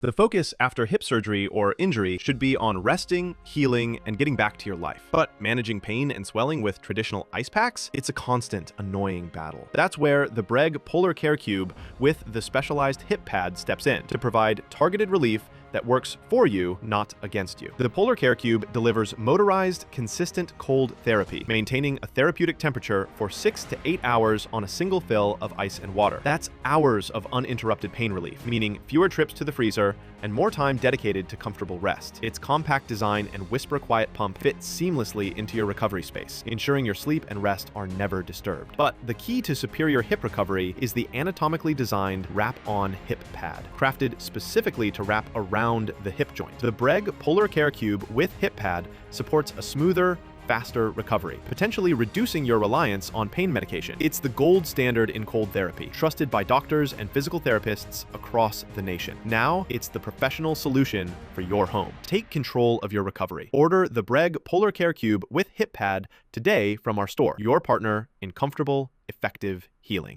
The focus after hip surgery or injury should be on resting, healing, and getting back to your life. But managing pain and swelling with traditional ice packs, it's a constant, annoying battle. That's where the Breg Polar Care Cube with the specialized hip pad steps in to provide targeted relief that works for you, not against you. The Polar Care Cube delivers motorized, consistent cold therapy, maintaining a therapeutic temperature for 6 to 8 hours on a single fill of ice and water. That's hours of uninterrupted pain relief, meaning fewer trips to the freezer and more time dedicated to comfortable rest. Its compact design and whisper-quiet pump fit seamlessly into your recovery space, ensuring your sleep and rest are never disturbed. But the key to superior hip recovery is the anatomically designed wrap-on hip pad, crafted specifically to wrap around the hip joint. The Breg Polar Care Cube with hip pad supports a smoother, faster recovery, potentially reducing your reliance on pain medication. It's the gold standard in cold therapy, trusted by doctors and physical therapists across the nation. Now, it's the professional solution for your home. Take control of your recovery. Order the Breg Polar Care Cube with hip pad today from our store, your partner in comfortable, effective healing.